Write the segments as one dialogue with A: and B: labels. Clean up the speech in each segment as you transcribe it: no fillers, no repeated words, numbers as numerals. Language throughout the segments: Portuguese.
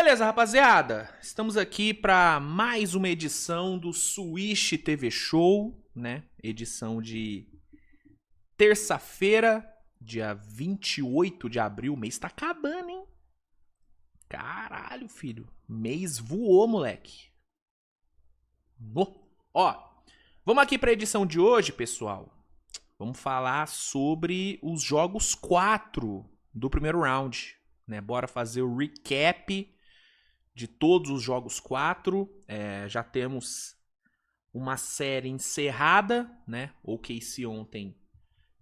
A: Beleza, rapaziada, estamos aqui para mais uma edição do Swish TV Show, né? Edição de terça-feira, dia 28 de abril. O mês tá acabando, hein? Caralho, filho. Mês voou, moleque. Ó, vamos aqui pra edição de hoje, pessoal. Vamos falar sobre os jogos 4 do primeiro round, né? Bora fazer o recap de todos os jogos 4. Já temos uma série encerrada, né? O OKC ontem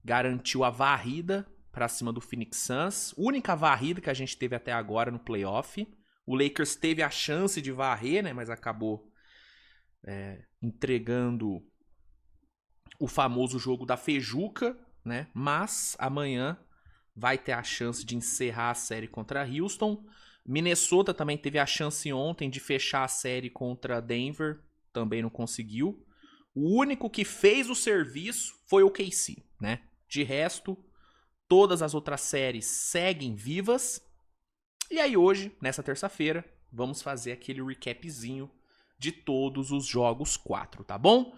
A: garantiu a varrida para cima do Phoenix Suns. Única varrida que a gente teve até agora no playoff. O Lakers teve a chance de varrer, né? Mas acabou entregando o famoso jogo da feijuca, né? Mas amanhã vai ter a chance de encerrar a série contra Houston. Minnesota também teve a chance ontem de fechar a série contra Denver, também não conseguiu. O único que fez o serviço foi o OKC, né? De resto, todas as outras séries seguem vivas. E aí hoje, nessa terça-feira, vamos fazer aquele recapzinho de todos os jogos 4, tá bom?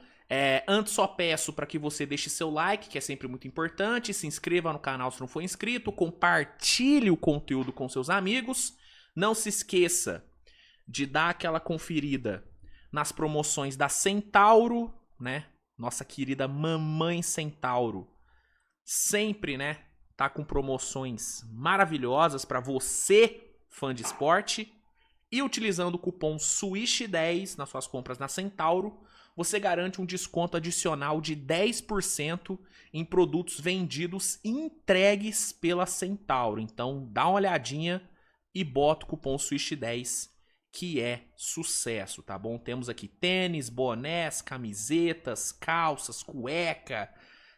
A: Antes só peço para que você deixe seu like, que é sempre muito importante, se inscreva no canal se não for inscrito, compartilhe o conteúdo com seus amigos. Não se esqueça de dar aquela conferida nas promoções da Centauro, né? Nossa querida mamãe Centauro. Sempre, né? Tá com promoções maravilhosas para você, fã de esporte. E utilizando o cupom SWISH10 nas suas compras na Centauro, você garante um desconto adicional de 10% em produtos vendidos e entregues pela Centauro. Então dá uma olhadinha e bota o cupom SWISH10, que é sucesso, tá bom? Temos aqui tênis, bonés, camisetas, calças, cueca.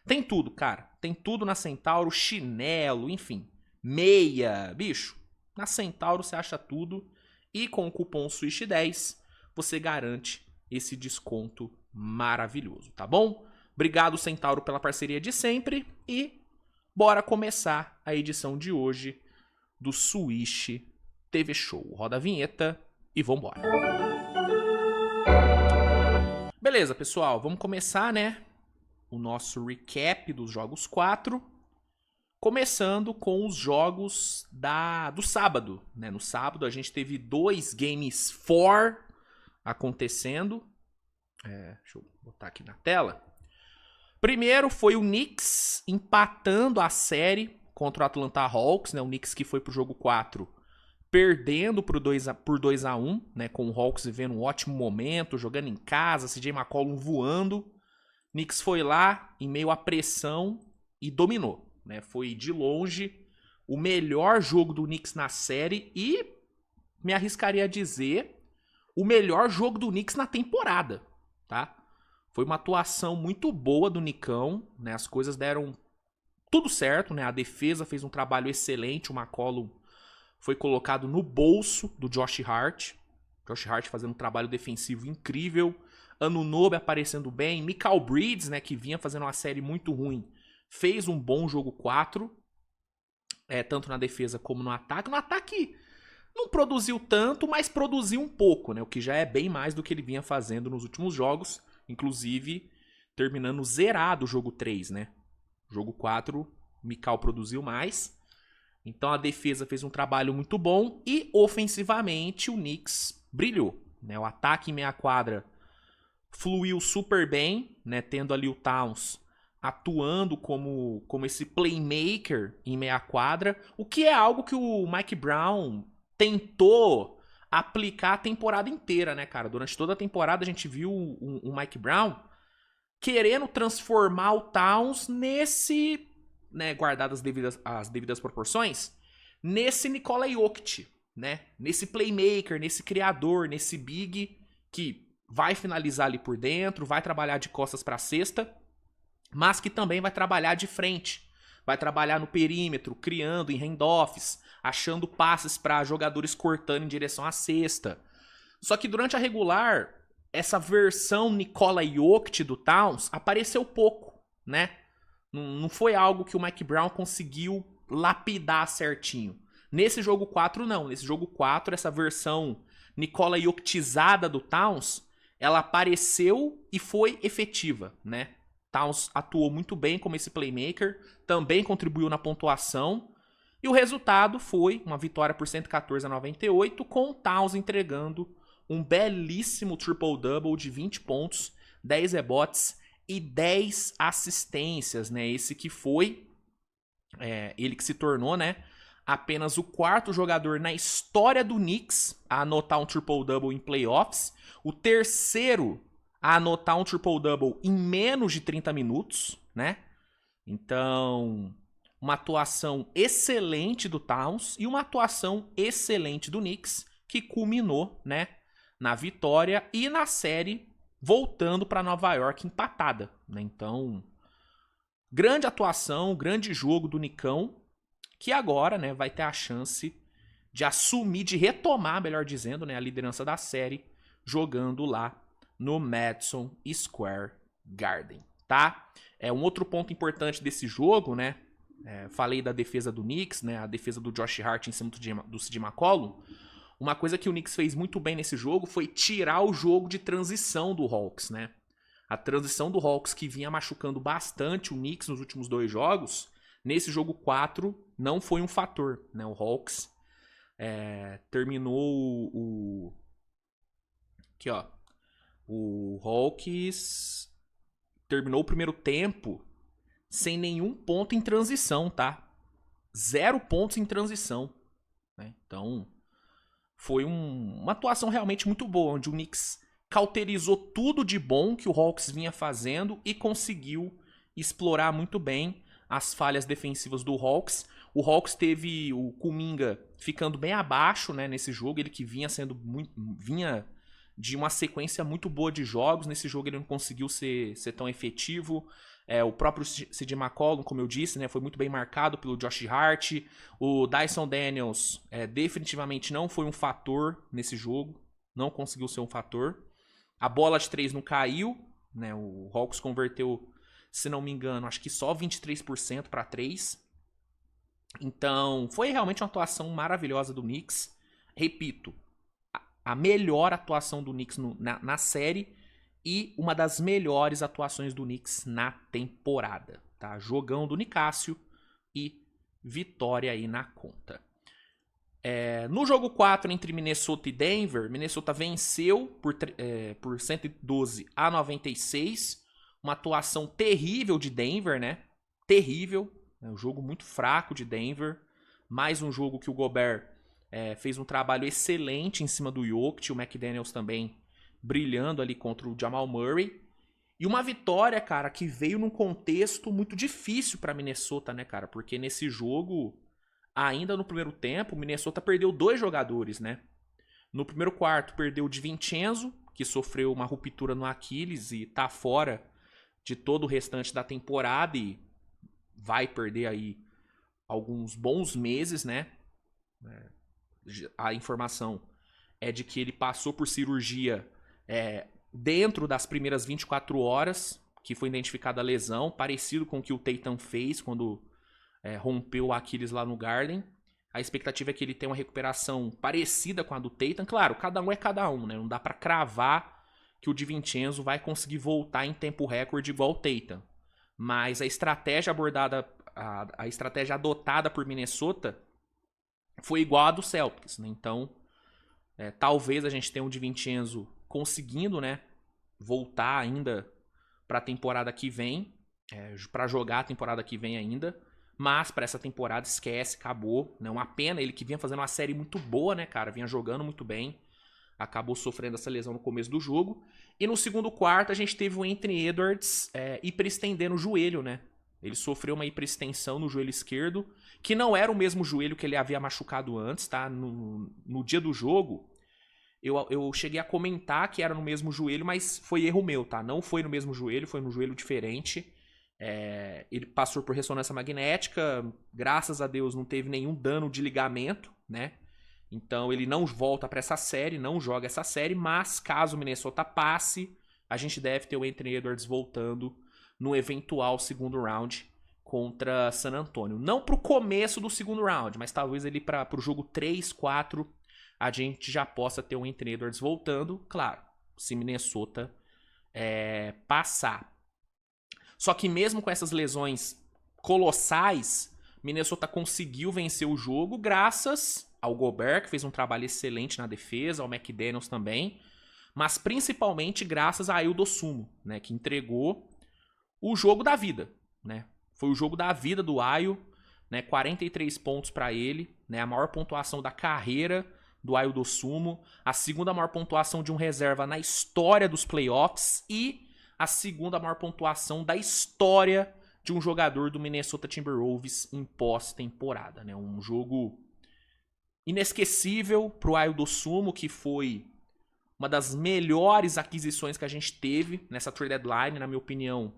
A: Tem tudo, cara. Tem tudo na Centauro, chinelo, enfim. Meia, bicho. Na Centauro você acha tudo. E com o cupom SWISH10 você garante esse desconto maravilhoso, tá bom? Obrigado, Centauro, pela parceria de sempre. E bora começar a edição de hoje do Swish TV Show. Roda a vinheta e vambora. Beleza, pessoal, vamos começar, né? O nosso recap dos jogos 4. Começando com os jogos do sábado, né? No sábado a gente teve 2 Games 4 acontecendo. Deixa eu botar aqui na tela. Primeiro foi o Knicks empatando a série contra o Atlanta Hawks, né? O Knicks que foi pro jogo 4 perdendo por 2-1, né? Com o Hawks vivendo um ótimo momento, jogando em casa, CJ McCollum voando. O Knicks foi lá em meio à pressão e dominou, né? Foi de longe o melhor jogo do Knicks na série e me arriscaria a dizer o melhor jogo do Knicks na temporada, tá? Foi uma atuação muito boa do Nicão, né? As coisas deram tudo certo, né? A defesa fez um trabalho excelente, o McCollum foi colocado no bolso do Josh Hart. Josh Hart fazendo um trabalho defensivo incrível. Anunoby aparecendo bem. Mikal Bridges, né, que vinha fazendo uma série muito ruim, fez um bom jogo 4. Tanto na defesa como no ataque. No ataque não produziu tanto, mas produziu um pouco, né? O que já é bem mais do que ele vinha fazendo nos últimos jogos. Inclusive, terminando zerado o jogo 3, né? Jogo 4, Mikal produziu mais. Então a defesa fez um trabalho muito bom. E ofensivamente o Knicks brilhou, né? O ataque em meia quadra fluiu super bem, né? Tendo ali o Towns atuando como esse playmaker em meia quadra. O que é algo que o Mike Brown tentou aplicar a temporada inteira, né, cara? Durante toda a temporada a gente viu o Mike Brown querendo transformar o Towns nesse, né, guardadas as devidas proporções, nesse Nikola Jokic, né? Nesse playmaker, nesse criador, nesse big que vai finalizar ali por dentro, vai trabalhar de costas para a cesta, mas que também vai trabalhar de frente. Vai trabalhar no perímetro, criando em handoffs, achando passes para jogadores cortando em direção à cesta. Só que durante a regular, essa versão Nikola Jokic do Towns apareceu pouco, né? Não foi algo que o Mike Brown conseguiu lapidar certinho. Nesse jogo 4, não. Nesse jogo 4, essa versão Nikola Jokicizada do Towns, ela apareceu e foi efetiva, né? Towns atuou muito bem como esse playmaker, também contribuiu na pontuação, e o resultado foi uma vitória por 114-98, com o Towns entregando um belíssimo triple-double de 20 pontos, 10 rebotes e 10 assistências, né? Esse que foi, ele que se tornou, né, apenas o quarto jogador na história do Knicks a anotar um triple-double em playoffs, o terceiro a anotar um triple-double em menos de 30 minutos, né? Então, uma atuação excelente do Towns e uma atuação excelente do Knicks, que culminou, né, na vitória e na série voltando para Nova York empatada, né? Então, grande atuação, grande jogo do Nicão, que agora, né, vai ter a chance de assumir, de retomar, melhor dizendo, né, a liderança da série, jogando lá no Madison Square Garden, tá? Um outro ponto importante desse jogo, né, falei da defesa do Knicks, né, a defesa do Josh Hart em cima do CJ McCollum. Uma coisa que o Knicks fez muito bem nesse jogo foi tirar o jogo de transição do Hawks, né? A transição do Hawks, que vinha machucando bastante o Knicks nos últimos 2 jogos, nesse jogo 4 não foi um fator, né? O Hawks terminou aqui, ó. O Hawks terminou o primeiro tempo sem nenhum ponto em transição, tá? 0 pontos em transição, né? Então, foi uma atuação realmente muito boa, onde o Knicks cauterizou tudo de bom que o Hawks vinha fazendo e conseguiu explorar muito bem as falhas defensivas do Hawks. O Hawks teve o Kuminga ficando bem abaixo, né, nesse jogo, ele que vinha de uma sequência muito boa de jogos. Nesse jogo ele não conseguiu ser tão efetivo. O próprio CJ McCollum, como eu disse, né, foi muito bem marcado pelo Josh Hart. O Dyson Daniels definitivamente não foi um fator nesse jogo. Não conseguiu ser um fator. A bola de 3 não caiu, né, o Hawks converteu, se não me engano, acho que só 23% para 3. Então, foi realmente uma atuação maravilhosa do Knicks. Repito, a melhor atuação do Knicks na série e uma das melhores atuações do Knicks na temporada, tá? Jogão do Nicásio e vitória aí na conta. No jogo 4 entre Minnesota e Denver, Minnesota venceu por 112-96. Uma atuação terrível de Denver, né? Terrível. Um jogo muito fraco de Denver. Mais um jogo que o Gobert fez um trabalho excelente em cima do Jokic. O McDaniels também brilhando ali contra o Jamal Murray. E uma vitória, cara, que veio num contexto muito difícil para Minnesota, né, cara? Porque nesse jogo, ainda no primeiro tempo, o Minnesota perdeu 2 jogadores, né? No primeiro quarto, perdeu o DiVincenzo, que sofreu uma ruptura no Aquiles e tá fora de todo o restante da temporada e vai perder aí alguns bons meses, né? A informação é de que ele passou por cirurgia dentro das primeiras 24 horas, que foi identificada a lesão, parecido com o que o Tatum fez quando rompeu o Aquiles lá no Garden. A expectativa é que ele tenha uma recuperação parecida com a do Tatum. Claro, cada um é cada um, né? Não dá pra cravar que o DiVincenzo vai conseguir voltar em tempo recorde igual o Tatum. Mas a estratégia a estratégia adotada por Minnesota foi igual a do Celtics, né? Então, talvez a gente tenha o DiVincenzo conseguindo, né, voltar ainda para a temporada que vem, para jogar a temporada que vem ainda, mas para essa temporada esquece, acabou, né? Uma pena, ele que vinha fazendo uma série muito boa, né, cara, vinha jogando muito bem, acabou sofrendo essa lesão no começo do jogo. E no segundo quarto a gente teve o Anthony Edwards hiperestendendo o joelho, né? Ele sofreu uma hiperextensão no joelho esquerdo, que não era o mesmo joelho que ele havia machucado antes, tá? No dia do jogo, eu cheguei a comentar que era no mesmo joelho, mas foi erro meu, tá? Não foi no mesmo joelho, foi num joelho diferente. Ele passou por ressonância magnética, graças a Deus não teve nenhum dano de ligamento, né? Então ele não volta para essa série, não joga essa série, mas caso o Minnesota passe, a gente deve ter o Anthony Edwards voltando no eventual segundo round, contra San Antonio. Não pro começo do segundo round, mas talvez ele pro jogo 3, 4, a gente já possa ter o Anthony Edwards voltando. Claro, se Minnesota passar. Só que mesmo com essas lesões colossais, Minnesota conseguiu vencer o jogo graças ao Gobert, que fez um trabalho excelente na defesa, ao McDaniels também, mas principalmente graças a Ayo Dosunmu, né, que entregou o jogo da vida, né? Foi o jogo da vida do Ayo, né? 43 pontos para ele, né? A maior pontuação da carreira do Ayo Dosunmu, a segunda maior pontuação de um reserva na história dos playoffs e a segunda maior pontuação da história de um jogador do Minnesota Timberwolves em pós-temporada, né? Um jogo inesquecível pro Ayo Dosunmu, que foi uma das melhores aquisições que a gente teve nessa trade deadline, na minha opinião.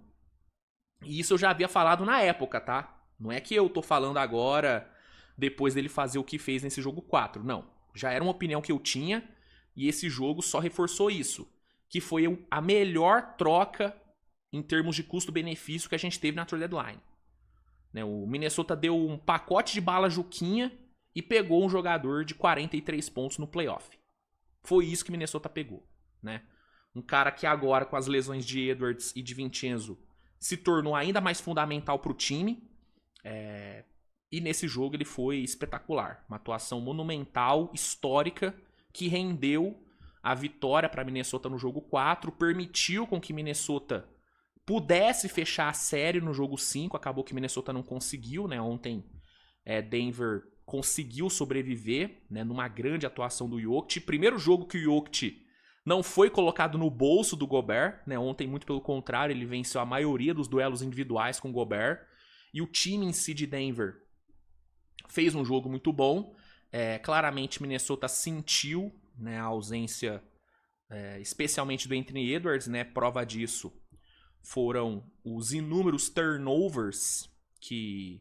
A: E isso eu já havia falado na época, tá? Não é que eu tô falando agora, depois dele fazer o que fez nesse jogo 4. Não. Já era uma opinião que eu tinha e esse jogo só reforçou isso. Que foi a melhor troca em termos de custo-benefício que a gente teve na trade deadline. Né? O Minnesota deu um pacote de bala Juquinha e pegou um jogador de 43 pontos no playoff. Foi isso que Minnesota pegou, né? Um cara que agora, com as lesões de Edwards e de Vincenzo, se tornou ainda mais fundamental para o time. E nesse jogo ele foi espetacular. Uma atuação monumental, histórica, que rendeu a vitória para Minnesota no jogo 4, permitiu com que Minnesota pudesse fechar a série no jogo 5. Acabou que Minnesota não conseguiu, né? Ontem Denver conseguiu sobreviver, né, numa grande atuação do Jokic. Primeiro jogo que o Jokic não foi colocado no bolso do Gobert, né? Ontem, muito pelo contrário, ele venceu a maioria dos duelos individuais com o Gobert. E o time em si de Denver fez um jogo muito bom. Claramente, Minnesota sentiu, né, a ausência, especialmente do Anthony Edwards, né? Prova disso foram os inúmeros turnovers que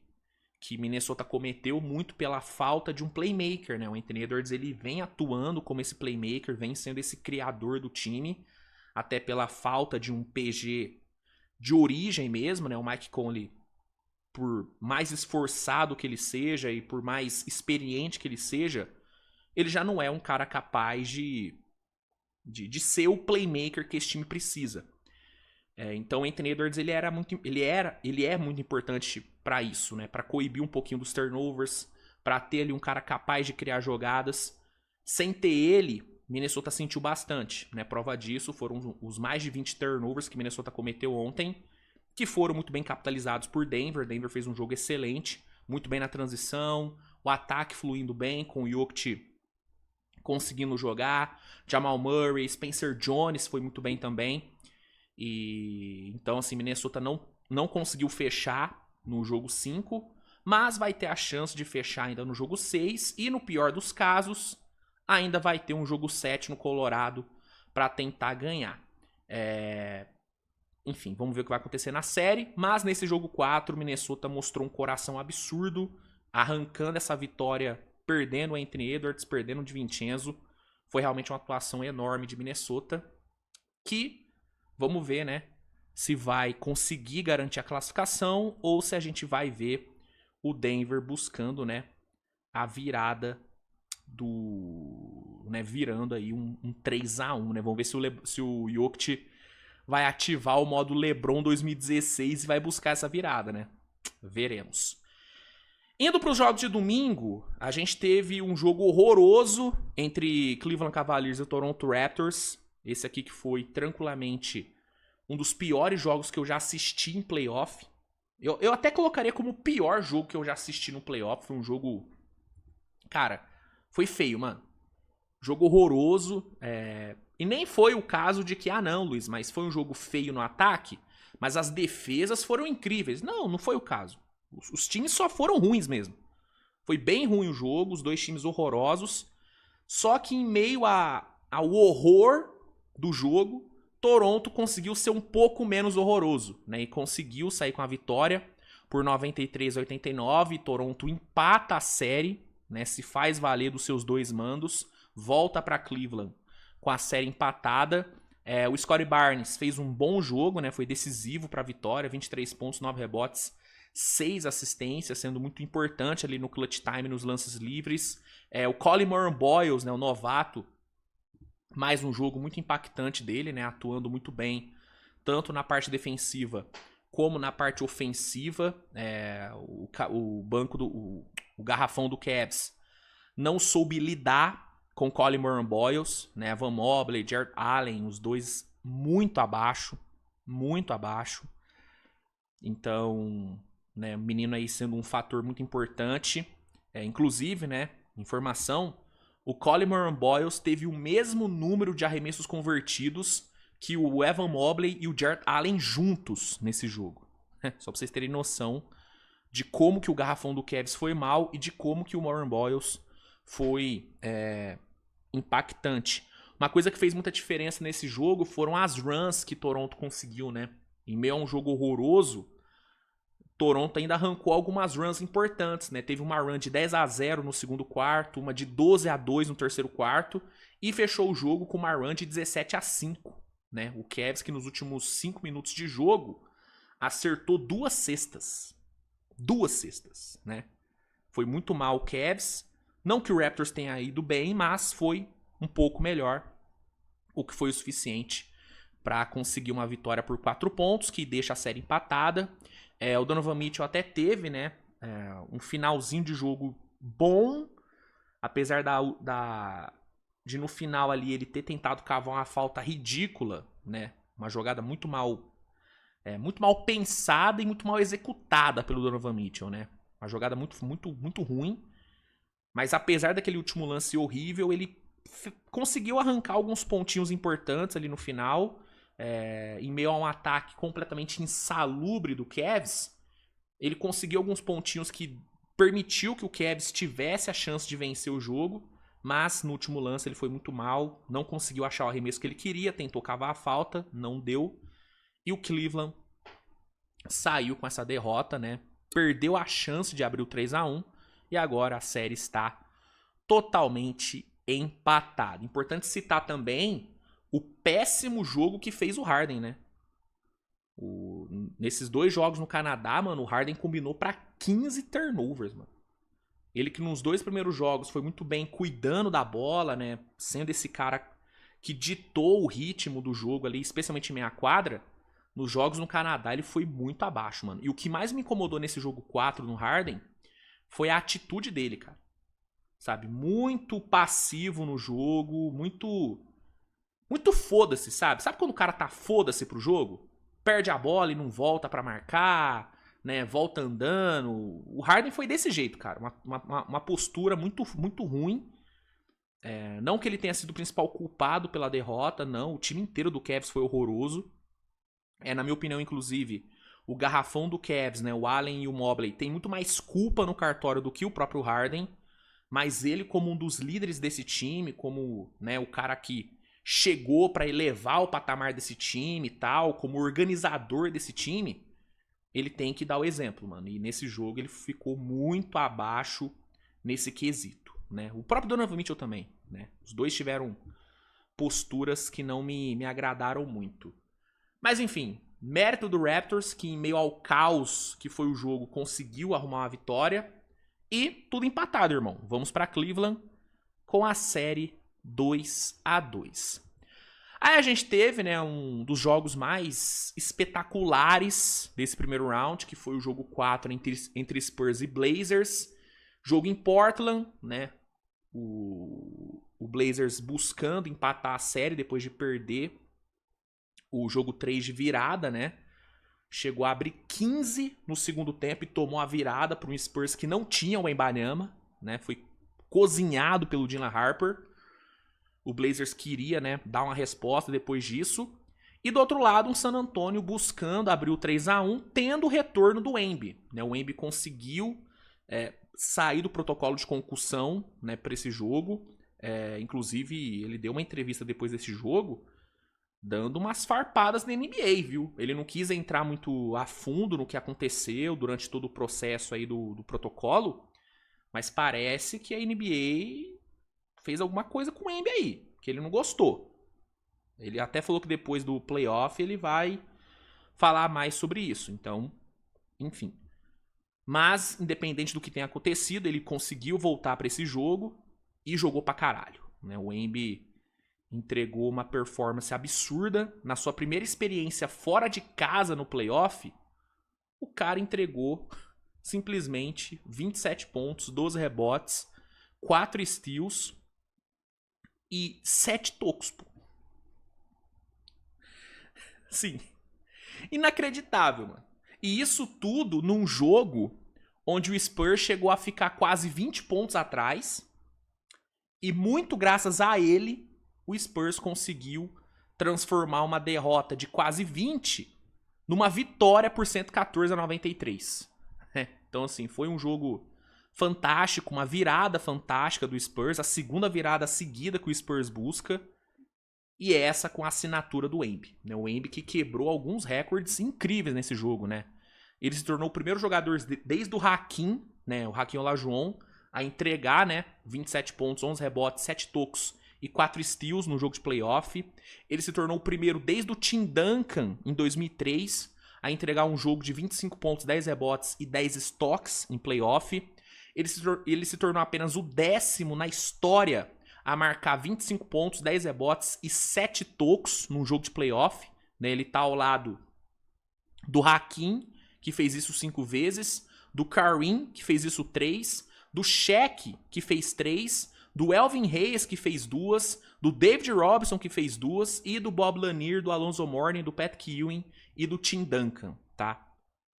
A: Minnesota cometeu, muito pela falta de um playmaker, né? O Anthony Edwards, ele vem atuando como esse playmaker, vem sendo esse criador do time, até pela falta de um PG de origem mesmo, né? O Mike Conley, por mais esforçado que ele seja e por mais experiente que ele seja, ele já não é um cara capaz de ser o playmaker que esse time precisa. Então o Anthony Edwards ele é muito importante para isso, né? Para coibir um pouquinho dos turnovers, para ter ali um cara capaz de criar jogadas. Sem ter ele, Minnesota sentiu bastante, né? Prova disso foram os mais de 20 turnovers que Minnesota cometeu ontem, que foram muito bem capitalizados por Denver. Denver fez um jogo excelente, muito bem na transição, o ataque fluindo bem, com o Jokic conseguindo jogar, Jamal Murray, Spencer Jones foi muito bem também. E então, assim, Minnesota não conseguiu fechar no jogo 5, mas vai ter a chance de fechar ainda no jogo 6 e, no pior dos casos, ainda vai ter um jogo 7 no Colorado para tentar ganhar. Enfim, vamos ver o que vai acontecer na série, mas nesse jogo 4, Minnesota mostrou um coração absurdo, arrancando essa vitória, perdendo o Anthony Edwards, perdendo o DiVincenzo. Foi realmente uma atuação enorme de Minnesota, que vamos ver, né, se vai conseguir garantir a classificação ou se a gente vai ver o Denver buscando, né, a virada do, né, virando aí um 3-1, né? Vamos ver se o Jokic vai ativar o modo LeBron 2016 e vai buscar essa virada, né? Veremos. Indo para os jogos de domingo, a gente teve um jogo horroroso entre Cleveland Cavaliers e Toronto Raptors. Esse aqui que foi tranquilamente um dos piores jogos que eu já assisti em playoff. Eu até colocaria como o pior jogo que eu já assisti no playoff. Foi um jogo... Cara, foi feio, mano. Jogo horroroso. E nem foi o caso de que, não, Luiz, mas foi um jogo feio no ataque, mas as defesas foram incríveis. Não foi o caso. Os times só foram ruins mesmo. Foi bem ruim o jogo, os dois times horrorosos. Só que em meio ao horror do jogo, Toronto conseguiu ser um pouco menos horroroso, né? E conseguiu sair com a vitória por 93-89. Toronto empata a série, né? Se faz valer dos seus dois mandos, volta para Cleveland com a série empatada. O Scottie Barnes fez um bom jogo, né? Foi decisivo para a vitória, 23 pontos, 9 rebotes, 6 assistências, sendo muito importante ali no clutch time, nos lances livres. O Colin Moran-Boyles, né, o novato, mais um jogo muito impactante dele, né, atuando muito bem, tanto na parte defensiva como na parte ofensiva. O banco o garrafão do Cavs não soube lidar com Colin Moran-Boyles, né, Evan Mobley, Jarrett Allen, os dois muito abaixo. Então, né, o menino aí sendo um fator muito importante. Inclusive, né, informação, o Colin Moran-Boyles teve o mesmo número de arremessos convertidos que o Evan Mobley e o Jarrett Allen juntos nesse jogo. Só pra vocês terem noção de como que o garrafão do Cavs foi mal e de como que o Moran-Boyles foi impactante. Uma coisa que fez muita diferença nesse jogo foram as runs que Toronto conseguiu, né? Em meio a um jogo horroroso, Toronto ainda arrancou algumas runs importantes, né? Teve uma run de 10-0 no segundo quarto, uma de 12-2 no terceiro quarto, e fechou o jogo com uma run de 17-5, né? O Cavs, que nos últimos 5 minutos de jogo acertou 2 cestas. 2 cestas, né? Foi muito mal o Cavs. Não que o Raptors tenha ido bem, mas foi um pouco melhor, o que foi o suficiente para conseguir uma vitória por 4 pontos, que deixa a série empatada. O Donovan Mitchell até teve, né, um finalzinho de jogo bom, apesar de no final ali ele ter tentado cavar uma falta ridícula, né, uma jogada muito mal pensada e muito mal executada pelo Donovan Mitchell, né, uma jogada muito ruim, mas apesar daquele último lance horrível, ele conseguiu arrancar alguns pontinhos importantes ali no final. Em meio a um ataque completamente insalubre do Cavs, ele conseguiu alguns pontinhos que permitiu que o Cavs tivesse a chance de vencer o jogo, mas no último lance ele foi muito mal, não conseguiu achar o arremesso que ele queria, tentou cavar a falta, não deu, e o Cleveland saiu com essa derrota, né? Perdeu a chance de abrir o 3-1 e agora a série está totalmente empatada. Importante citar também o péssimo jogo que fez o Harden, né? Nesses 2 jogos no Canadá, mano, o Harden combinou pra 15 turnovers, mano. Ele que nos 2 primeiros jogos foi muito bem cuidando da bola, né? Sendo esse cara que ditou o ritmo do jogo ali, especialmente em meia quadra. Nos jogos no Canadá ele foi muito abaixo, mano. E o que mais me incomodou nesse jogo 4 no Harden foi a atitude dele, cara. Sabe? Muito passivo no jogo, muito foda-se, sabe? Sabe quando o cara tá foda-se pro jogo? Perde a bola e não volta pra marcar, né? Volta andando. O Harden foi desse jeito, cara. Uma postura muito ruim. Não que ele tenha sido o principal culpado pela derrota, não. O time inteiro do Cavs foi horroroso. Na minha opinião, inclusive, o garrafão do Cavs, né? O Allen e o Mobley tem muito mais culpa no cartório do que o próprio Harden. Mas ele, como um dos líderes desse time, como, né, o cara que chegou para elevar o patamar desse time e tal, como organizador desse time, ele tem que dar o exemplo, mano. E nesse jogo ele ficou muito abaixo nesse quesito, né? O próprio Donovan Mitchell também, né? Os dois tiveram posturas que não me agradaram muito. Mas enfim, mérito do Raptors, que em meio ao caos que foi o jogo, conseguiu arrumar uma vitória. E tudo empatado, irmão. Vamos para Cleveland com a série 2-2. Aí a gente teve, né, um dos jogos mais espetaculares desse primeiro round, que foi o jogo 4 entre Spurs e Blazers. Jogo em Portland, né? O Blazers buscando empatar a série depois de perder o jogo 3 de virada, né? Chegou a abrir 15 no segundo tempo e tomou a virada para um Spurs que não tinha o Wembanyama, né? Foi cozinhado pelo Dylan Harper. O Blazers queria, né, dar uma resposta depois disso. E do outro lado, um San Antonio buscando abrir o 3-1, tendo o retorno do Wemby, né? O Wemby conseguiu sair do protocolo de concussão, né, para esse jogo. Inclusive, ele deu uma entrevista depois desse jogo, dando umas farpadas na NBA, viu? Ele não quis entrar muito a fundo no que aconteceu durante todo o processo aí do protocolo, mas parece que a NBA fez alguma coisa com o Wemby aí, que ele não gostou. Ele até falou que depois do playoff ele vai falar mais sobre isso. Então, enfim. Mas, independente do que tenha acontecido, ele conseguiu voltar para esse jogo e jogou pra caralho. Né? O Embi entregou uma performance absurda. Na sua primeira experiência fora de casa no playoff, o cara entregou simplesmente 27 pontos, 12 rebotes, 4 steals e 7 tocos, pô. Sim. Inacreditável, mano. E isso tudo num jogo onde o Spurs chegou a ficar quase 20 pontos atrás. E muito graças a ele, o Spurs conseguiu transformar uma derrota de quase 20 numa vitória por 114-93. Então, assim, foi um jogo fantástico, uma virada fantástica do Spurs, a segunda virada seguida que o Spurs busca. E essa com a assinatura do Embi, né? O Embi que quebrou alguns recordes incríveis nesse jogo, né? Ele se tornou o primeiro jogador desde o Hakim, né? O Hakim Olajuwon, a entregar, né? 27 pontos, 11 rebotes, 7 tocos e 4 steals no jogo de playoff. Ele se tornou o primeiro desde o Tim Duncan, em 2003, a entregar um jogo de 25 pontos, 10 rebotes e 10 stocks em playoff. Ele se tornou apenas o 10º na história a marcar 25 pontos, 10 rebotes e 7 tocos num jogo de playoff. Né? Ele tá ao lado do Hakim, que fez isso 5 vezes, do Kareem, que fez isso 3, do Shaq, que fez 3, do Elvin Hayes, que fez 2, do David Robinson, que fez 2, e do Bob Lanier, do Alonzo Mourning, do Pat Ewing e do Tim Duncan, tá?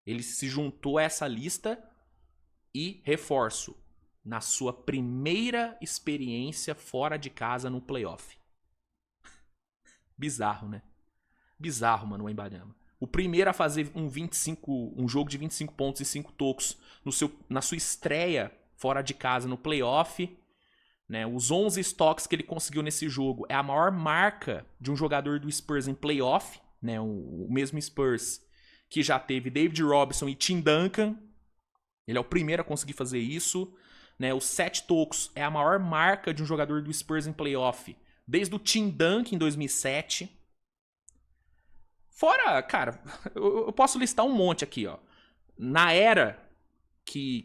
A: Ele se juntou a essa lista e, reforço, na sua primeira experiência fora de casa no playoff. Bizarro, né? Bizarro, mano, o Wembanyama. O primeiro a fazer um jogo de 25 pontos e 5 tocos na sua estreia fora de casa no playoff. Né? Os 11 stocks que ele conseguiu nesse jogo é a maior marca de um jogador do Spurs em playoff. Né? O mesmo Spurs que já teve David Robinson e Tim Duncan. Ele é o primeiro a conseguir fazer isso. Né? Os 7 tocos é a maior marca de um jogador do Spurs em playoff desde o Tim Duncan em 2007. Fora, cara, eu posso listar um monte aqui, ó. Na era que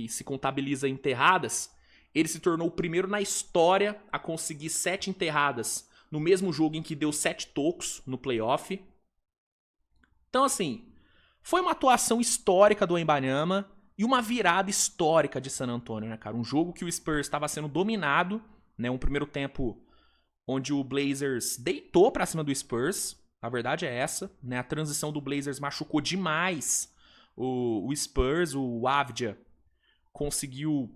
A: se contabiliza enterradas, ele se tornou o primeiro na história a conseguir 7 enterradas no mesmo jogo em que deu 7 tocos no playoff. Então, assim, foi uma atuação histórica do Wembanyama e uma virada histórica de San Antonio, né, cara? Um jogo que o Spurs estava sendo dominado, né? Um primeiro tempo onde o Blazers deitou pra cima do Spurs. A verdade é essa, né? A transição do Blazers machucou demais o Spurs. O Avdija conseguiu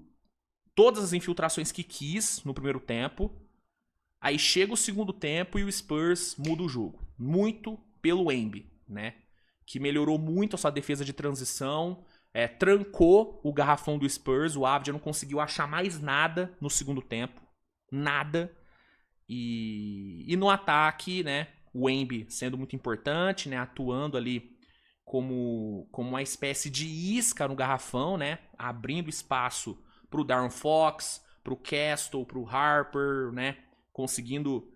A: todas as infiltrações que quis no primeiro tempo. Aí chega o segundo tempo e o Spurs muda o jogo. Muito pelo Embi, né? Que melhorou muito a sua defesa de transição. Trancou o garrafão do Spurs. O Avdija não conseguiu achar mais nada no segundo tempo. Nada. E no ataque, né, o Embi sendo muito importante, né, atuando ali como uma espécie de isca no garrafão, né, abrindo espaço para o Darren Fox, para o Castle, para o Harper, né, conseguindo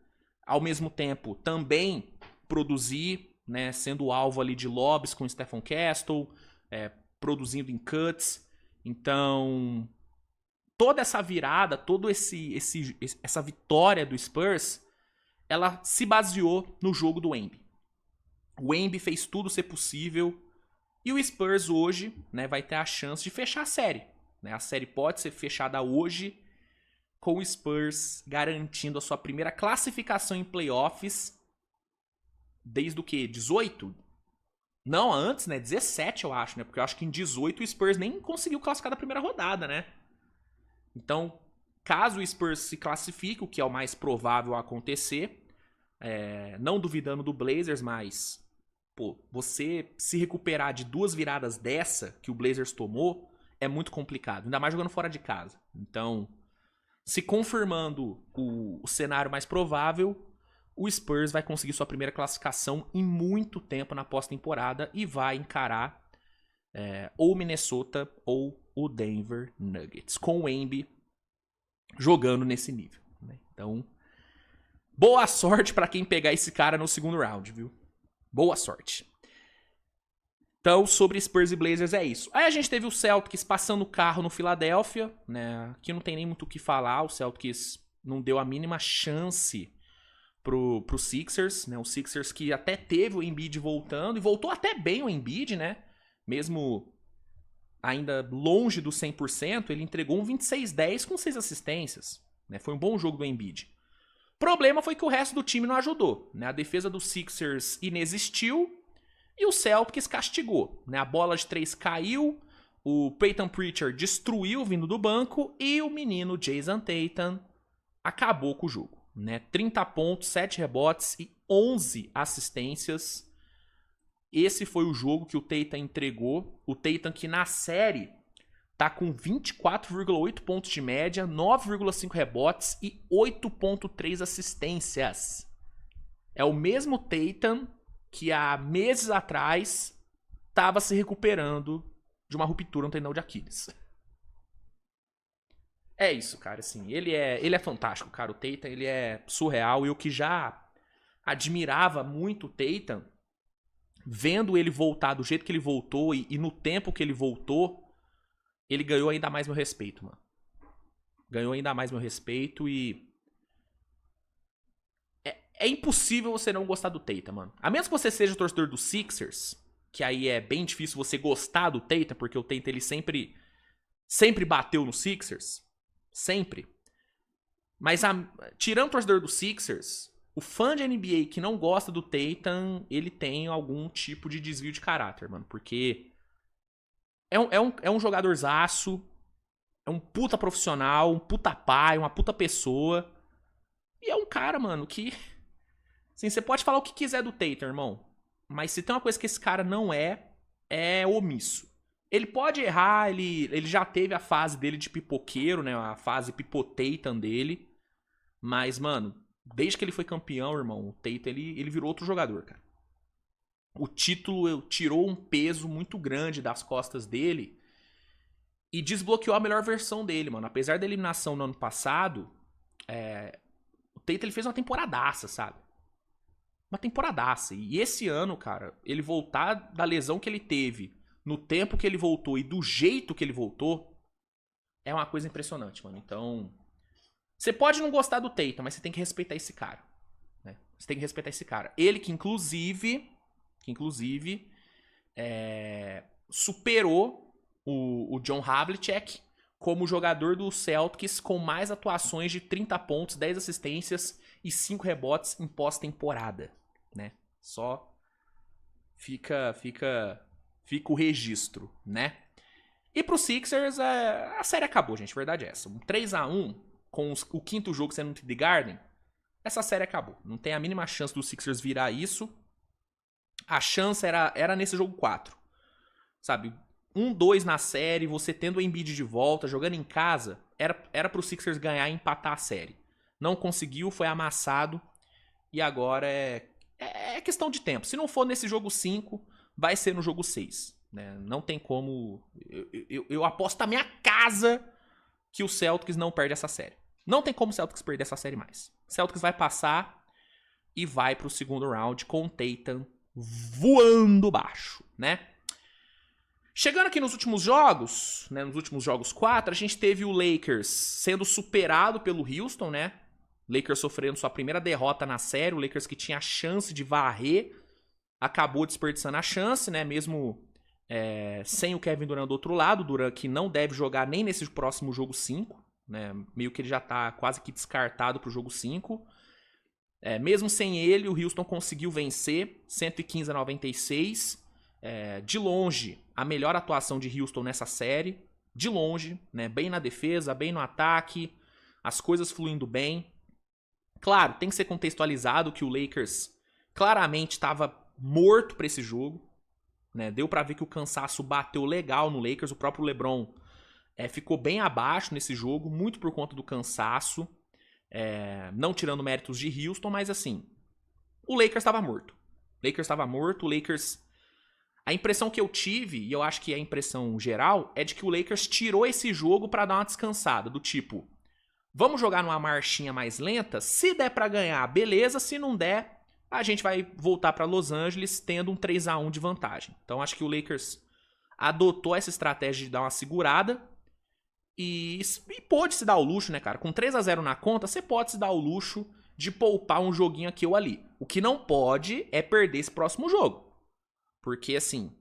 A: ao mesmo tempo também produzir, né, sendo alvo ali de lobbies com o Stephen Castle, produzindo em cuts. Então, toda essa virada, toda essa vitória do Spurs, ela se baseou no jogo do Embi. O Embi fez tudo ser possível e o Spurs hoje, né, vai ter a chance de fechar a série. Né? A série pode ser fechada hoje com o Spurs garantindo a sua primeira classificação em playoffs desde o quê? 18? Não, antes, né? 17, eu acho, né? Porque eu acho que em 18 o Spurs nem conseguiu classificar da primeira rodada, né? Então, caso o Spurs se classifique, o que é o mais provável a acontecer, não duvidando do Blazers, mas pô, você se recuperar de 2 viradas dessa que o Blazers tomou é muito complicado, ainda mais jogando fora de casa. Então, se confirmando o cenário mais provável, o Spurs vai conseguir sua primeira classificação em muito tempo na pós-temporada e vai encarar ou o Minnesota ou o Denver Nuggets, com o Embi jogando nesse nível. Né? Então, boa sorte para quem pegar esse cara no segundo round, viu? Boa sorte. Então, sobre Spurs e Blazers é isso. Aí a gente teve o Celtics passando o carro no Philadelphia, né? Aqui não tem nem muito o que falar, o Celtics não deu a mínima chance pro Sixers, né? O Sixers que até teve o Embiid voltando, e voltou até bem o Embiid, né? Mesmo ainda longe do 100%, ele entregou um 26-10 com 6 assistências, né? Foi um bom jogo do Embiid. O problema foi que o resto do time não ajudou, né? A defesa do Sixers inexistiu e o Celtics castigou, né? A bola de 3 caiu, o Peyton Pritchard destruiu vindo do banco e o menino Jason Tatum acabou com o jogo, né? 30 pontos, 7 rebotes e 11 assistências. Esse foi o jogo que o Tatum entregou. O Tatum que na série tá com 24,8 pontos de média, 9,5 rebotes e 8,3 assistências. É o mesmo Tatum que há meses atrás estava se recuperando de uma ruptura no tendão de Aquiles. É isso, cara, assim, ele é fantástico, cara, o Tatum, ele é surreal, e eu que já admirava muito o Tatum, vendo ele voltar do jeito que ele voltou e no tempo que ele voltou, ele ganhou ainda mais meu respeito, mano. Ganhou ainda mais meu respeito e... É impossível você não gostar do Tatum, mano. A menos que você seja torcedor do Sixers, que aí é bem difícil você gostar do Tatum, porque o Tatum ele sempre bateu no Sixers. Sempre. Mas tirando o torcedor do Sixers, o fã de NBA que não gosta do Tatum, ele tem algum tipo de desvio de caráter, mano. Porque é um jogadorzaço, é um puta profissional, um puta pai, uma puta pessoa. E é um cara, mano, que... Assim, você pode falar o que quiser do Tatum, irmão. Mas se tem uma coisa que esse cara não é omisso. Ele pode errar, ele já teve a fase dele de pipoqueiro, né? A fase pipotatum dele. Mas, mano, desde que ele foi campeão, irmão, o Tatum, ele virou outro jogador, cara. O título tirou um peso muito grande das costas dele e desbloqueou a melhor versão dele, mano. Apesar da eliminação no ano passado, o Tatum ele fez uma temporadaça, sabe? Uma temporadaça. E esse ano, cara, ele voltar da lesão que ele teve, no tempo que ele voltou e do jeito que ele voltou, é uma coisa impressionante, mano. Então, você pode não gostar do Tatum, mas você tem que respeitar esse cara, né? Você tem que respeitar esse cara. Ele que inclusive superou o John Havlicek como jogador do Celtics com mais atuações de 30 pontos, 10 assistências e 5 rebotes em pós-temporada, né? Só fica o registro, né? E pro Sixers, a série acabou, gente, a verdade é essa. Um 3-1 com o quinto jogo sendo no TD Garden, essa série acabou. Não tem a mínima chance do Sixers virar isso. A chance era nesse jogo 4. Sabe? 1-2 na série, você tendo o Embiid de volta, jogando em casa, era pro Sixers ganhar e empatar a série. Não conseguiu, foi amassado. E agora é questão de tempo. Se não for nesse jogo 5, vai ser no jogo 6. Né? Não tem como... Eu aposto a minha casa que o Celtics não perde essa série. Não tem como o Celtics perder essa série mais. O Celtics vai passar e vai pro segundo round com o Tatum voando baixo, né? Chegando aqui nos últimos jogos, né, nos últimos jogos 4, a gente teve o Lakers sendo superado pelo Houston, né? Lakers sofrendo sua primeira derrota na série, o Lakers que tinha a chance de varrer, acabou desperdiçando a chance, né? Mesmo sem o Kevin Durant do outro lado, Durant que não deve jogar nem nesse próximo jogo 5, né? Meio que ele já tá quase que descartado pro jogo 5. Mesmo sem ele, o Houston conseguiu vencer 115-96. De longe, a melhor atuação de Houston nessa série. De longe, né? Bem na defesa, bem no ataque, as coisas fluindo bem. Claro, tem que ser contextualizado que o Lakers claramente estava morto para esse jogo. Né? Deu para ver que o cansaço bateu legal no Lakers. O próprio LeBron ficou bem abaixo nesse jogo, muito por conta do cansaço. Não tirando méritos de Houston, mas assim, o Lakers estava morto. O Lakers... A impressão que eu tive, e eu acho que é a impressão geral, é de que o Lakers tirou esse jogo pra dar uma descansada. Do tipo, vamos jogar numa marchinha mais lenta? Se der pra ganhar, beleza. Se não der, a gente vai voltar para Los Angeles tendo um 3-1 de vantagem. Então acho que o Lakers adotou essa estratégia de dar uma segurada e pôde se dar o luxo, né, cara? Com 3-0 na conta, você pode se dar o luxo de poupar um joguinho aqui ou ali. O que não pode é perder esse próximo jogo. Porque, assim,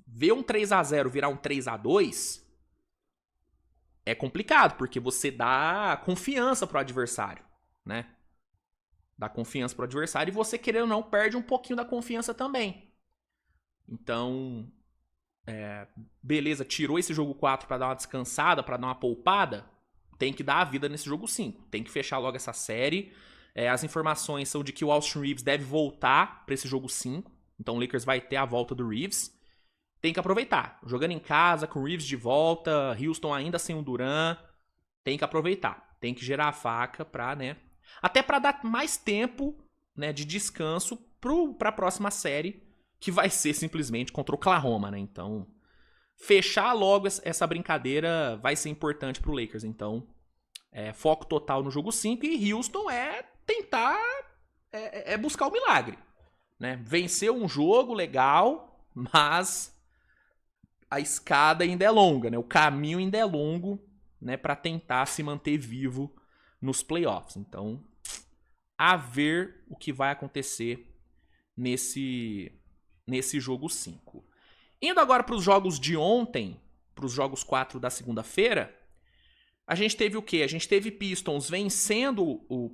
A: ver um 3-0 virar um 3-2 é complicado, porque você dá confiança pro adversário, né? Dá confiança pro adversário e você, querendo ou não, perde um pouquinho da confiança também. Então, beleza, tirou esse jogo 4 pra dar uma descansada, pra dar uma poupada, tem que dar a vida nesse jogo 5. Tem que fechar logo essa série. As informações são de que o Austin Reeves deve voltar pra esse jogo 5. Então o Lakers vai ter a volta do Reeves. Tem que aproveitar. Jogando em casa, com o Reeves de volta, Houston ainda sem o Durant. Tem que aproveitar. Tem que gerar a faca pra, né? Até pra dar mais tempo, né, de descanso pra próxima série, que vai ser simplesmente contra o Oklahoma, né? Então, fechar logo essa brincadeira vai ser importante pro Lakers. Então, foco total no jogo 5 e Houston tentar buscar o milagre, né? Vencer um jogo legal, mas a escada ainda é longa, né? O caminho ainda é longo, né, para tentar se manter vivo nos playoffs. Então, a ver o que vai acontecer nesse jogo 5. Indo agora para os jogos de ontem, para os jogos 4 da segunda-feira, a gente teve o quê? A gente teve Pistons vencendo o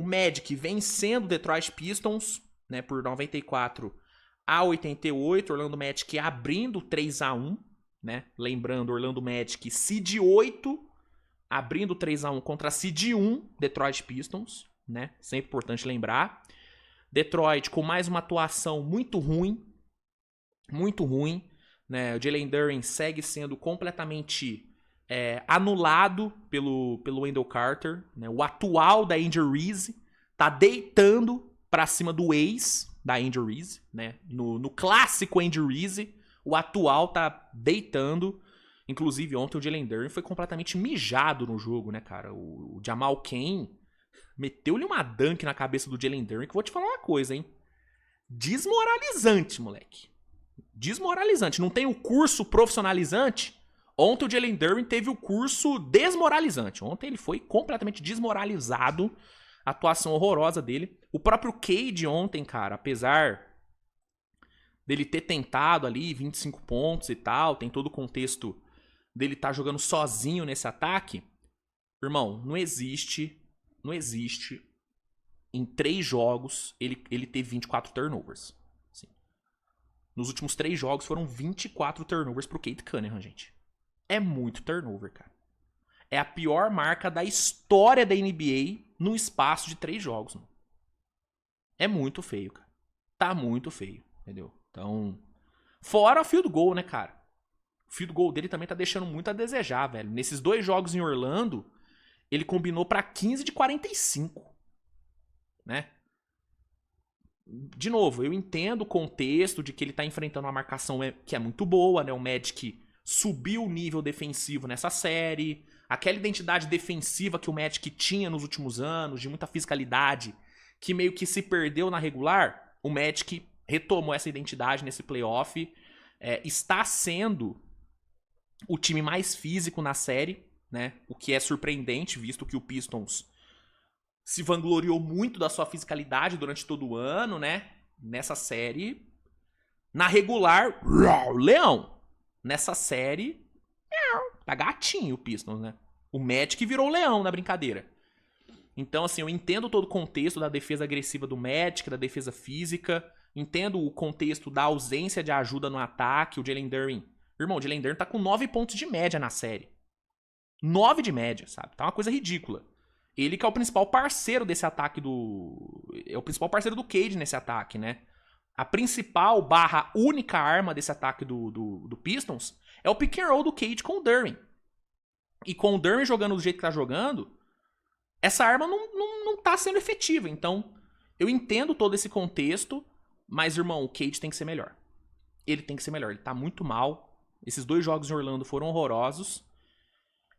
A: Magic vencendo o Detroit Pistons, né, por 94-88, Orlando Magic abrindo 3-1, né? Lembrando, Orlando Magic seed 8, abrindo 3-1 contra seed 1, Detroit Pistons, né? Sempre importante lembrar. Detroit com mais uma atuação muito ruim, né? O Jalen Duren segue sendo completamente anulado pelo Wendell Carter, né? O atual da Angel Reese tá deitando pra cima do ex da Angel Reese, né? No clássico Angel Reese, o atual tá deitando. Inclusive ontem o Jalen Duren foi completamente mijado no jogo, né, cara? O Jamal Cain meteu-lhe uma dunk na cabeça do Jalen Duren, que eu vou te falar uma coisa, hein? Desmoralizante, moleque. Desmoralizante. Não tem o curso profissionalizante? Ontem o Jalen Duren teve o curso desmoralizante. Ontem ele foi completamente desmoralizado. Atuação horrorosa dele. O próprio Cade ontem, cara, apesar dele ter tentado ali 25 pontos e tal, tem todo o contexto dele estar jogando sozinho nesse ataque. Irmão, não existe em 3 jogos ele ter 24 turnovers. Assim. Nos últimos 3 jogos foram 24 turnovers pro Cade Cunningham, gente. É muito turnover, cara. É a pior marca da história da NBA num espaço de 3 jogos, mano. É muito feio, cara. Tá muito feio, entendeu? Então, fora o field goal, né, cara? O field goal dele também tá deixando muito a desejar, velho. Nesses 2 jogos em Orlando, ele combinou pra 15 de 45, né? De novo, eu entendo o contexto de que ele tá enfrentando uma marcação que é muito boa, né? O Magic subiu o nível defensivo nessa série. Aquela identidade defensiva que o Magic tinha nos últimos anos, de muita fiscalidade, que meio que se perdeu na regular, o Magic retomou essa identidade nesse playoff. Está sendo o time mais físico na série, né? O que é surpreendente, visto que o Pistons se vangloriou muito da sua fisicalidade durante todo o ano, né? Nessa série. Na regular, leão. Nessa série, tá gatinho o Pistons, né? O Magic virou leão na brincadeira. Então, assim, eu entendo todo o contexto da defesa agressiva do Magic, da defesa física. Entendo o contexto da ausência de ajuda no ataque. O Jalen Duren... Irmão, o Jalen Duren tá com 9 pontos de média na série. 9 de média, sabe? Tá uma coisa ridícula. Ele que é o principal parceiro desse ataque do... É o principal parceiro do Cade nesse ataque, né? A principal / única arma desse ataque do Pistons é o pick and roll do Cade com o Duren. E com o Duren jogando do jeito que tá jogando, essa arma não tá sendo efetiva. Então, eu entendo todo esse contexto, mas, irmão, o Cade tem que ser melhor. Ele tem que ser melhor. Ele tá muito mal. Esses 2 jogos em Orlando foram horrorosos.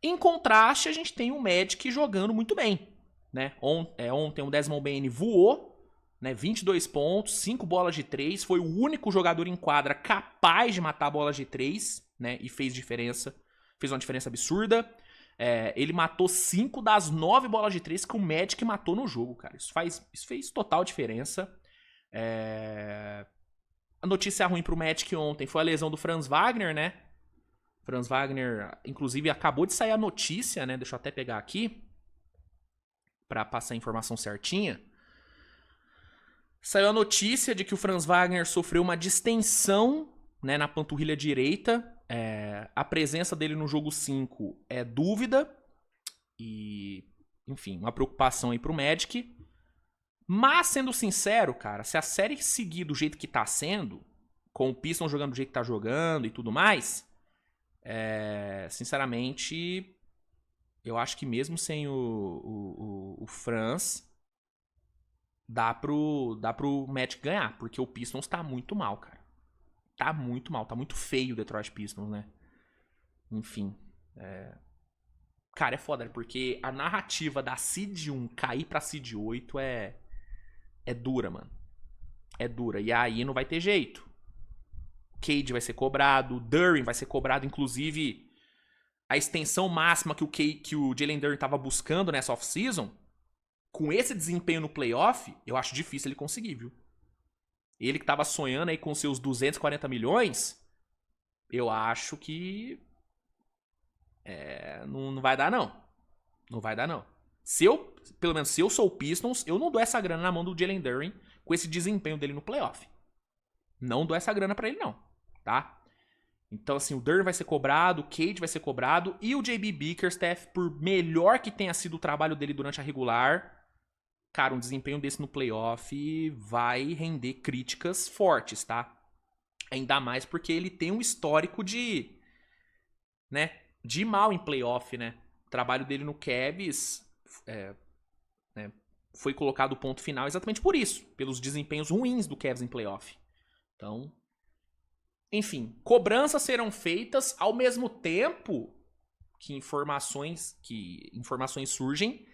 A: Em contraste, a gente tem o Magic jogando muito bem. né? Ontem o Desmond Bane voou, né? 22 pontos, 5 bolas de 3. Foi o único jogador em quadra capaz de matar bolas de 3, né? E fez diferença. Fez uma diferença absurda. Ele matou 5 das 9 bolas de 3 que o Magic matou no jogo, cara. Isso fez total diferença. A notícia ruim pro Magic ontem foi a lesão do Franz Wagner, né? Franz Wagner, inclusive, acabou de sair a notícia, né? Deixa eu até pegar aqui pra passar a informação certinha. Saiu a notícia de que o Franz Wagner sofreu uma distensão, né, na panturrilha direita. A presença dele no jogo 5 é dúvida. E, enfim, uma preocupação aí pro Magic. Mas, sendo sincero, cara, se a série seguir do jeito que tá sendo, com o Pistons jogando do jeito que tá jogando e tudo mais, sinceramente, eu acho que mesmo sem o Franz, dá pro Magic ganhar, porque o Pistons tá muito mal, cara. Tá muito mal, tá muito feio o Detroit Pistons, né? Enfim, cara, é foda, porque a narrativa da Seed 1 cair pra Seed 8 é dura, mano. É dura. E aí não vai ter jeito. Cade vai ser cobrado, Duren vai ser cobrado, inclusive a extensão máxima que o Jalen Duren tava buscando nessa off-season, com esse desempenho no playoff, eu acho difícil ele conseguir, viu? Ele que tava sonhando aí com seus 240 milhões, eu acho que não vai dar, não. Não vai dar, não. Pelo menos se eu sou o Pistons, eu não dou essa grana na mão do Jalen Duren com esse desempenho dele no playoff. Não dou essa grana pra ele, não. Tá? Então, assim, o Duren vai ser cobrado, o Cade vai ser cobrado, e o JB Bickerstaff, por melhor que tenha sido o trabalho dele durante a regular, cara, um desempenho desse no playoff vai render críticas fortes, tá? Ainda mais porque ele tem um histórico de mal em playoff, né? O trabalho dele no Cavs foi colocado o ponto final exatamente por isso, pelos desempenhos ruins do Cavs em playoff. Então, enfim, cobranças serão feitas ao mesmo tempo que informações surgem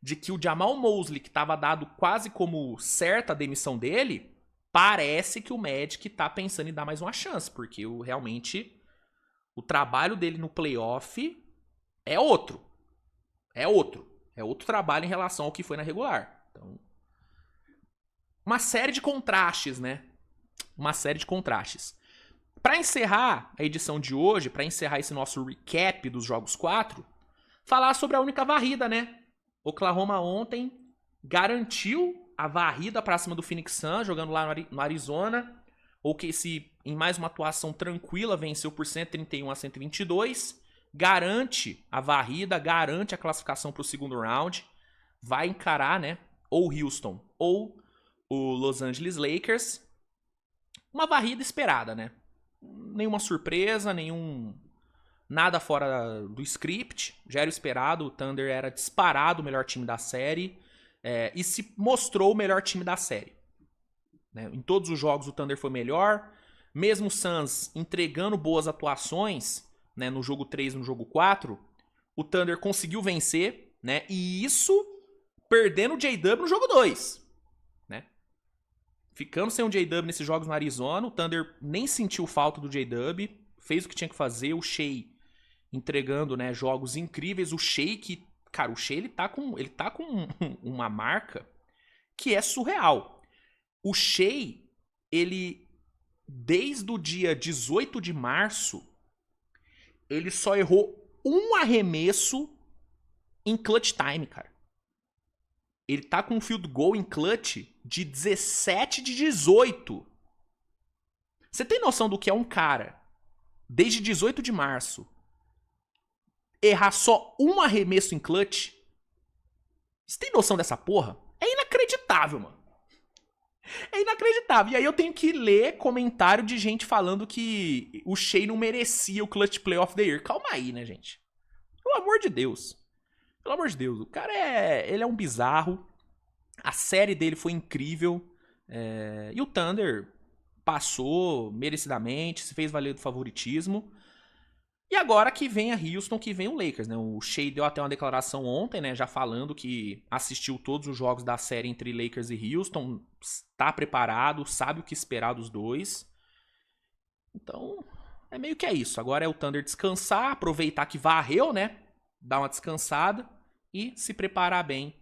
A: de que o Jamal Mosley, que estava dado quase como certa a demissão dele, parece que o Magic tá pensando em dar mais uma chance, porque realmente o trabalho dele no playoff é outro. É outro trabalho em relação ao que foi na regular. Então, uma série de contrastes, né? Uma série de contrastes. Para encerrar a edição de hoje, para encerrar esse nosso recap dos jogos 4, falar sobre a única varrida, né? Oklahoma ontem garantiu a varrida para cima do Phoenix Suns, jogando lá no Arizona. O OKC, em mais uma atuação tranquila, venceu por 131 a 122. Garante a varrida, garante a classificação para o segundo round. Vai encarar, né? Ou Houston ou o Los Angeles Lakers. Uma varrida esperada, né? Nenhuma surpresa, nada fora do script. Já era esperado, o Thunder era disparado o melhor time da série. E se mostrou o melhor time da série. Né? Em todos os jogos o Thunder foi melhor. Mesmo o Suns entregando boas atuações, né, no jogo 3 e no jogo 4, o Thunder conseguiu vencer, né? E isso perdendo o J-Dub no jogo 2. Né? Ficando sem o J-Dub nesses jogos no Arizona, o Thunder nem sentiu falta do J-Dub, fez o que tinha que fazer, o Shea entregando, né, jogos incríveis. O Shea que, cara, o Shea ele tá com uma marca que é surreal. O Shea, ele desde o dia 18 de março, ele só errou um arremesso em clutch time, cara. Ele tá com um field goal em clutch de 17 de 18. Você tem noção do que é um cara, desde 18 de março, errar só um arremesso em clutch? Você tem noção dessa porra? É inacreditável, mano. É inacreditável. E aí eu tenho que ler comentário de gente falando que o Shea não merecia o Clutch Play of the Year. Calma aí, né, gente? Pelo amor de Deus. Pelo amor de Deus. O cara ele é um bizarro. A série dele foi incrível. E o Thunder passou merecidamente, se fez valer do favoritismo. E agora que vem a Houston, que vem o Lakers, né? O Shea deu até uma declaração ontem, né? Já falando que assistiu todos os jogos da série entre Lakers e Houston, está preparado, sabe o que esperar dos dois. Então, é meio que é isso. Agora é o Thunder descansar, aproveitar que varreu, né? Dar uma descansada e se preparar bem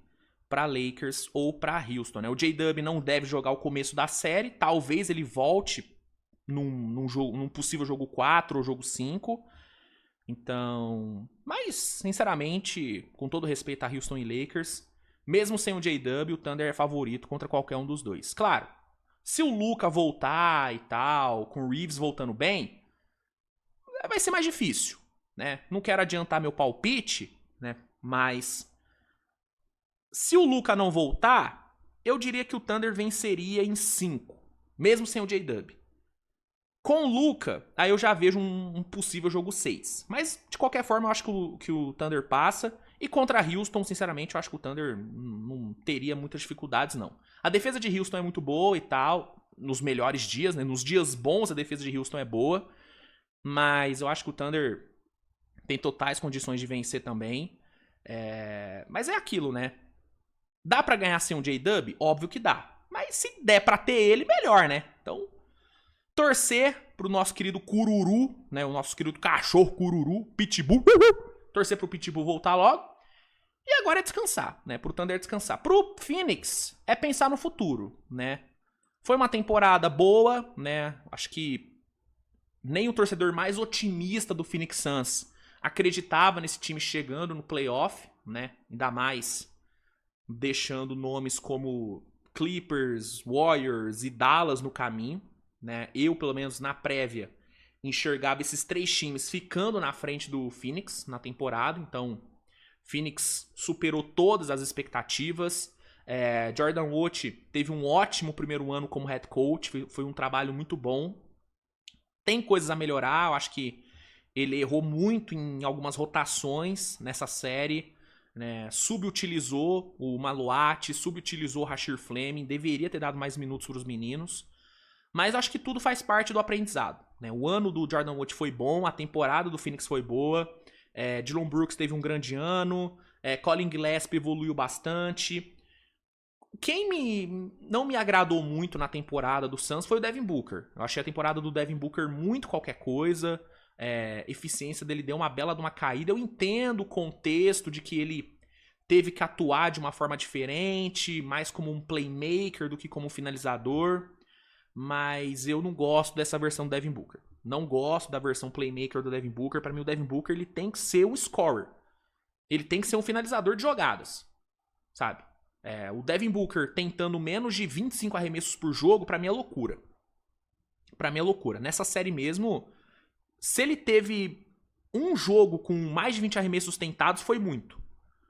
A: para Lakers ou para Houston, né? O J-Dub não deve jogar o começo da série, talvez ele volte num possível jogo 4 ou jogo 5. Então, mas sinceramente, com todo respeito a Houston e Lakers, mesmo sem o J-Dub, o Thunder é favorito contra qualquer um dos dois. Claro, se o Luka voltar e tal, com o Reeves voltando bem, vai ser mais difícil, né? Não quero adiantar meu palpite, né? Mas se o Luka não voltar, eu diria que o Thunder venceria em 5, mesmo sem o J-Dub. Com o Luka, aí eu já vejo um possível jogo 6. Mas, de qualquer forma, eu acho que o Thunder passa. E contra a Houston, sinceramente, eu acho que o Thunder não teria muitas dificuldades, não. A defesa de Houston é muito boa e tal, nos melhores dias, né? Nos dias bons, a defesa de Houston é boa. Mas eu acho que o Thunder tem totais condições de vencer também. Mas é aquilo, né? Dá pra ganhar sem um J-Dub? Óbvio que dá. Mas se der pra ter ele, melhor, né? Então, torcer pro nosso querido Cururu, né? O nosso querido cachorro Cururu, Pitbull. Torcer pro Pitbull voltar logo. E agora é descansar, né? Pro Thunder descansar. Pro Phoenix é pensar no futuro, né? Foi uma temporada boa, né? Acho que nem o torcedor mais otimista do Phoenix Suns acreditava nesse time chegando no playoff, né? Ainda mais deixando nomes como Clippers, Warriors e Dallas no caminho, né? Eu, pelo menos na prévia, enxergava esses 3 times ficando na frente do Phoenix na temporada. Então, Phoenix superou todas as expectativas. Jordan Watt teve um ótimo primeiro ano como head coach, foi um trabalho muito bom. Tem coisas a melhorar, eu acho que ele errou muito em algumas rotações nessa série, né? Subutilizou o Maluat, subutilizou o Rashir Fleming, deveria ter dado mais minutos para os meninos. Mas acho que tudo faz parte do aprendizado, né? O ano do Jordan Watt foi bom, a temporada do Phoenix foi boa, Dillon Brooks teve um grande ano, Colin Gillespie evoluiu bastante. Quem não me agradou muito na temporada do Suns foi o Devin Booker. Eu achei a temporada do Devin Booker muito qualquer coisa. Eficiência dele deu uma bela de uma caída. Eu entendo o contexto de que ele teve que atuar de uma forma diferente, mais como um playmaker do que como um finalizador. Mas eu não gosto dessa versão do Devin Booker. Não gosto da versão playmaker do Devin Booker. Para mim, o Devin Booker ele tem que ser um scorer. Ele tem que ser um finalizador de jogadas. Sabe? O Devin Booker tentando menos de 25 arremessos por jogo, pra mim é loucura. Pra mim é loucura. Nessa série mesmo, se ele teve um jogo com mais de 20 arremessos tentados, foi muito.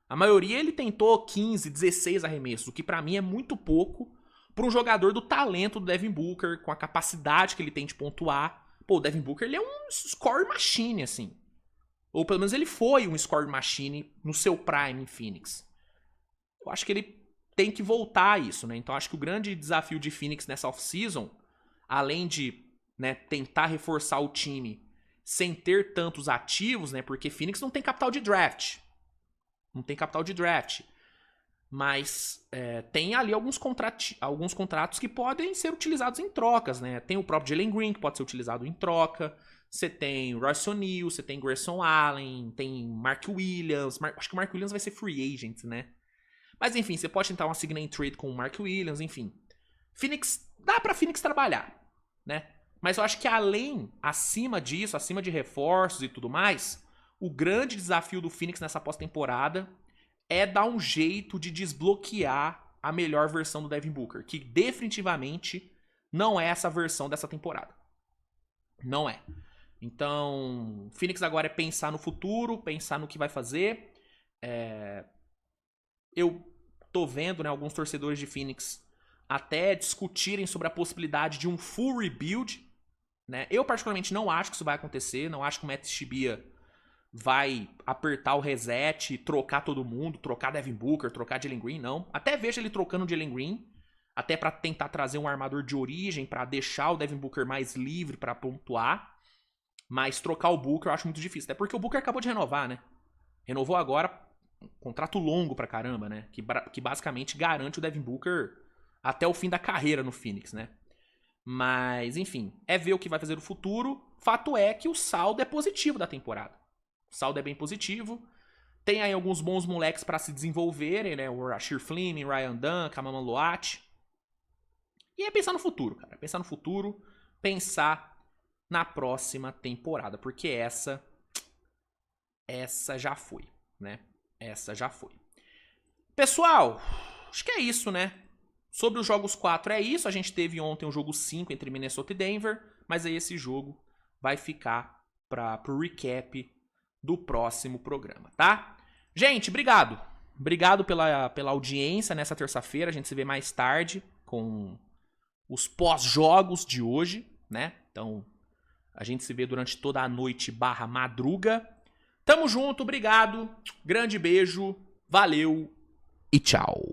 A: A maioria ele tentou 15, 16 arremessos, o que pra mim é muito pouco pra um jogador do talento do Devin Booker, com a capacidade que ele tem de pontuar. Pô, o Devin Booker ele é um score machine, assim. Ou pelo menos ele foi um score machine no seu prime em Phoenix. Eu acho que ele tem que voltar a isso, né? Então acho que o grande desafio de Phoenix nessa off-season, além de, né, tentar reforçar o time sem ter tantos ativos, né? Porque Phoenix não tem capital de draft. Não tem capital de draft. Mas tem ali alguns contratos que podem ser utilizados em trocas, né? Tem o próprio Jalen Green, que pode ser utilizado em troca. Você tem Royce O'Neal, você tem Grayson Allen, tem Mark Williams. Acho que o Mark Williams vai ser free agent, né? Mas enfim, você pode tentar uma sign and trade com o Mark Williams, enfim. Phoenix, dá pra Phoenix trabalhar, né? Mas eu acho que acima disso, acima de reforços e tudo mais, o grande desafio do Phoenix nessa pós-temporada é dar um jeito de desbloquear a melhor versão do Devin Booker, que definitivamente não é essa versão dessa temporada. Não é. Então, Phoenix agora é pensar no futuro, pensar no que vai fazer. Eu tô vendo, né, alguns torcedores de Phoenix até discutirem sobre a possibilidade de um full rebuild, né? Eu particularmente não acho que isso vai acontecer, não acho que o Matt Shibia vai apertar o reset, trocar todo mundo, trocar Devin Booker, trocar Jalen Green, não. Até vejo ele trocando o Jalen Green, até pra tentar trazer um armador de origem, pra deixar o Devin Booker mais livre pra pontuar. Mas trocar o Booker eu acho muito difícil. Até porque o Booker acabou de renovar, né? Renovou agora, um contrato longo pra caramba, né? Que basicamente garante o Devin Booker até o fim da carreira no Phoenix, né? Mas, enfim, é ver o que vai fazer no futuro. Fato é que o saldo é positivo da temporada. O saldo é bem positivo. Tem aí alguns bons moleques pra se desenvolverem, né? O Rashir Fleming, Ryan Dunn, Kamama Loat. E é pensar no futuro, cara. Pensar no futuro, pensar na próxima temporada. Porque essa já foi, né? Essa já foi. Pessoal, acho que é isso, né? Sobre os jogos 4 é isso. A gente teve ontem o jogo 5 entre Minnesota e Denver. Mas aí esse jogo vai ficar pro recap do próximo programa, tá? Gente, obrigado. Obrigado pela audiência nessa terça-feira. A gente se vê mais tarde com os pós-jogos de hoje, né? Então, a gente se vê durante toda a noite / madruga. Tamo junto, obrigado. Grande beijo, valeu e tchau.